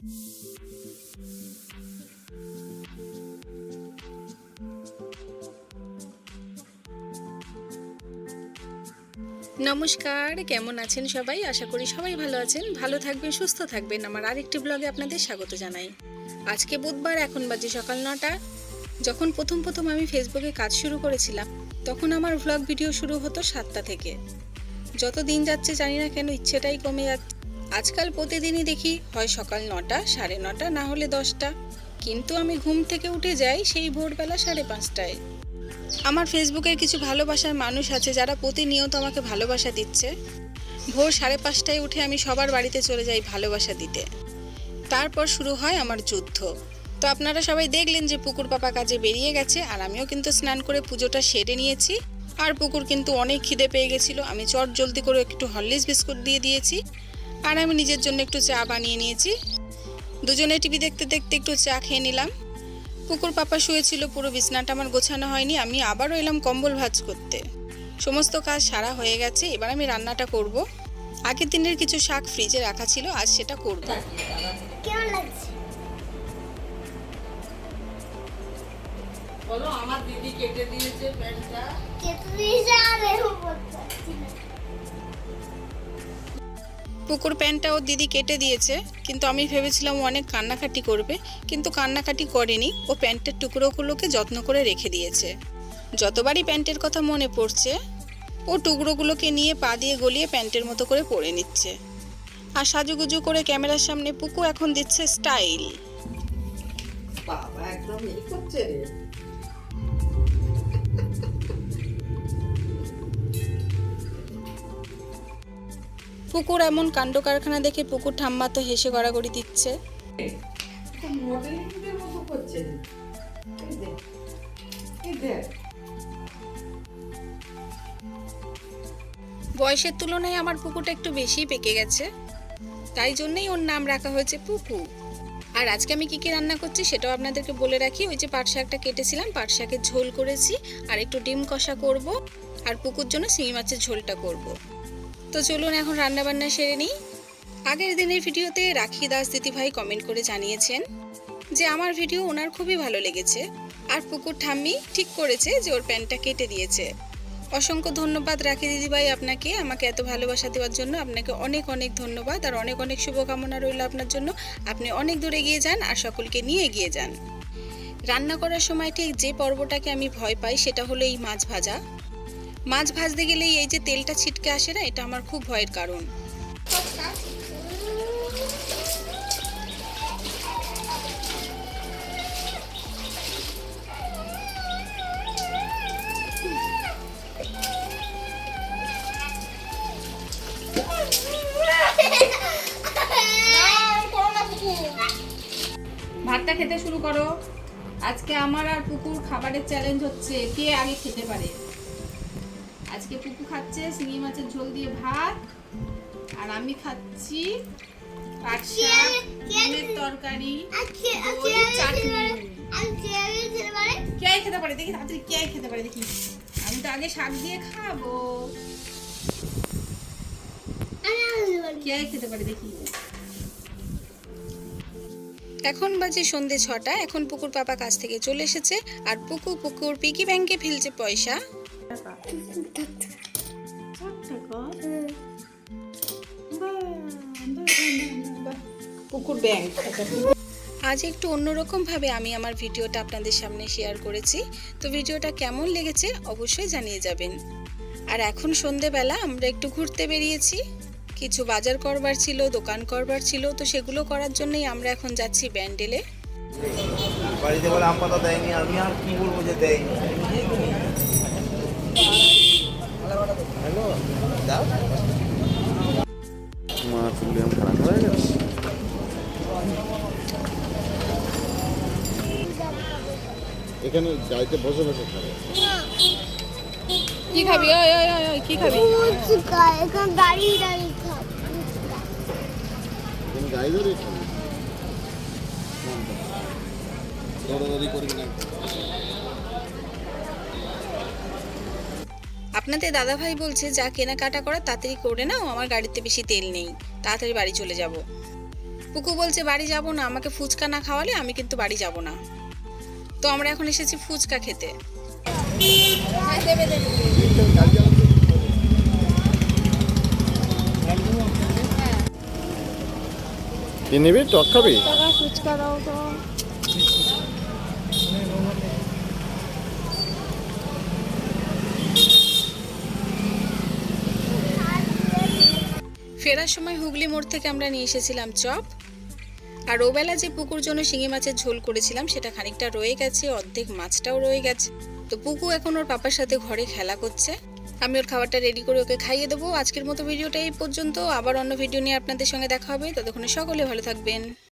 নমস্কার, কেমন আছেন সবাই? আশা করি সবাই ভালো আছেন, ভালো থাকবেন, সুস্থ থাকবেন। আমার আরেকটি ব্লগে আপনাদের স্বাগত জানাই। আজকে বুধবার, এখন বাজে সকাল 9টা। যখন প্রথম আমি ফেসবুকে কাজ শুরু করেছিলাম, তখন আমার ভ্লগ ভিডিও শুরু হতো 7টা থেকে। যত দিন যাচ্ছে জানি না কেন ইচ্ছেটাই কমে যাচ্ছে। আজকাল প্রতিদিনই দেখি হয় সকাল 9টা, 9:30, না হলে 10টা, কিন্তু আমি ঘুম থেকে উঠে যাই সেই ভোরবেলা 5:30টায়। আমার ফেসবুকের কিছু ভালোবাসার মানুষ আছে যারা প্রতিনিয়ত আমাকে ভালোবাসা দিচ্ছে। ভোর 5:30টায় উঠে আমি সবার বাড়িতে চলে যাই ভালোবাসা দিতে। তারপর শুরু হয় আমার যুদ্ধ। তো আপনারা সবাই দেখলেন যে পুকুর পাপা কাজে বেরিয়ে গেছে, আর আমিও কিন্তু স্নান করে পুজোটা সেরে নিয়েছি। আর পুকুর কিন্তু অনেক খিদে পেয়ে গেছিলো। আমি চট জলদি করে একটু হরলিক্স বিস্কুট দিয়ে দিয়েছি, আর আমি নিজের জন্য একটু চা বানিয়ে নিয়েছি। দুজনে টিভি দেখতে দেখতে একটু চা খেয়ে নিলাম। পুকুর পাপা শুয়েছিল, পুরো বিছনাটা আমার গোছানো হয়নি। আমি আবারও এলাম কম্বল ভাঁজ করতে। সমস্ত কাজ সারা হয়ে গেছে, এবার আমি রান্নাটা করব। আগের দিনের কিছু শাক ফ্রিজে রাখা ছিল, আজ সেটা করব। কেমন লাগছে বলো, আমার দিদি কেটে দিয়েছে প্যান্টটা। কেটে দিয়েছে আর এরকম করতে পারছি না। পুকুর প্যান্টটা ওর দিদি কেটে দিয়েছে, কিন্তু আমি ভেবেছিলাম ও অনেক কান্নাকাটি করবে, কিন্তু কান্নাকাটি করেনি। ও প্যান্টের টুকরোগুলোকে যত্ন করে রেখে দিয়েছে। যতবারই প্যান্টের কথা মনে পড়ছে, ও টুকরোগুলোকে নিয়ে পা দিয়ে গলিয়ে প্যান্টের মতো করে পরে নিচ্ছে। আর সাজুগুজু করে ক্যামেরার সামনে পুকু এখন দিচ্ছে স্টাইল। বাবা একদম এই করছে রে। পুকুর এমন কাণ্ড কারখানা দেখে পুকুর ঠাম্মা তো হেসে গড়াগড়ি দিচ্ছে। খুব মডেলিংদের মতো করছে রে। এই দেখ, এই দেখ। বয়সের তুলনায় আমার পুকুরটা একটু বেশিই পেকে গেছে, তাই জন্যই ওর নাম রাখা হয়েছে পুকু। আর আজকে আমি কি রান্না করছি সেটাও আপনাদেরকে বলে রাখি। ওই যে পাট শাকটা কেটেছিলাম, পাট শাকের ঝোল করেছি, আর একটু ডিম কষা করব, আর পুকুর জন্য শিঙি মাছের ঝোলটা করব। তো চলুন এখন রান্না বান্না সেরে নিই। আগের দিনের ভিডিওতে রাখি দাস দিদিভাই কমেন্ট করে জানিয়েছেন যে আমার ভিডিও ওনার খুবই ভালো লেগেছে, আর পুকুর ঠাম্মি ঠিক করেছে যে ওর প্যান্টটা কেটে দিয়েছে। অসংখ্য ধন্যবাদ রাখি দিদিভাই আপনাকে, আমাকে এত ভালোবাসা দেওয়ার জন্য। আপনাকে অনেক অনেক ধন্যবাদ, আর অনেক অনেক শুভকামনা রইল আপনার জন্য। আপনি অনেক দূরে এগিয়ে যান আর সকলকে নিয়ে এগিয়ে যান। রান্না করার সময় ঠিক যে পর্বটাকে আমি ভয় পাই সেটা হলো এই মাছ ভাজা। মাছ ভাজতে গেলেই এই যে তেলটা ছিটকে আসে না, এটা আমার খুব ভয়ের কারণ। ভাতটা খেতে শুরু করো। আজকে আমার আর পুকুর খাবারের চ্যালেঞ্জ হচ্ছে, কে আগে খেতে পারে। আজকে পুকু খাচ্ছে শিঙি মাছের ঝোল দিয়ে ভাত, আর আমি খাচ্ছি পাট শাক, ডিমের তরকারি, দই, চাটনি। কে খেতে পারে দেখি, তাড়াতাড়ি কে খেতে পারে দেখি। আমি তো আগে শাক দিয়ে খাবো, কে খেতে পারে দেখি। এখন বাজে সন্ধে 6টা। এখন পুকুর পাপা কাছ থেকে চলে এসেছে, আর পুকুর পিগি ব্যাংকে ফেলছে পয়সা। পুকুর ব্যাংক। আজ একটু অন্যরকম ভাবে আমি আমার ভিডিওটা আপনাদের সামনে শেয়ার করেছি। তো ভিডিওটা কেমন লেগেছে অবশ্যই জানিয়ে যাবেন। আর এখন সন্ধেবেলা আমরা একটু ঘুরতে বেরিয়েছি। কিছু বাজার করবার ছিল, দোকান করবার ছিল, তো সেগুলো করার জন্যই আমরা এখন যাচ্ছি ব্যান্ডেলে। বাড়িতে বলে আম পাতা দেয়নি, আমি আর কি বলবো যে দেয়নি। হ্যালো দাও মা, চুলে আম খারাপ হয়ে গেছে। এখানে গাড়িতে বসে বসে খাবে। কি খাবি? কি খাবি? এখন গাড়ি দাঁড়িয়ে খাবো। তুমি গাড়ি ধরে খাবে, দৌড়াদৌড়ি করবি না। আপনাদের দাদাভাই বলছে যা কেনাকাটা করা তাড়াতাড়ি করে নাও, আমার গাড়িতে বেশি তেল নেই, তাড়াতাড়ি বাড়ি চলে যাব। পুকু বলছে বাড়ি যাব না, আমাকে ফুচকা না খাওয়ালে আমি কিন্তু বাড়ি যাব না। তো আমরা এখন এসেছি ফুচকা খেতে। কি নিবি, টক খাবি? ফুচকা দাও তো। ফেরার সময় হুগলি মোড় থেকে আমরা নিয়ে এসেছিলাম চপ। আর ওবেলা যে পুকুর জন্য শিঙি মাছের ঝোল করেছিলাম সেটা খানিকটা রয়ে গেছে, অর্ধেক মাছটাও রয়ে গেছে। তো পুকু এখন ওর পাপার সাথে ঘরে খেলা করছে। আমি ওর খাবারটা রেডি করে ওকে খাইয়ে দেবো। আজকের মতো ভিডিওটা এই পর্যন্ত, আবার অন্য ভিডিও নিয়ে আপনাদের সঙ্গে দেখা হবে। ততক্ষণে সকলে ভালো থাকবেন।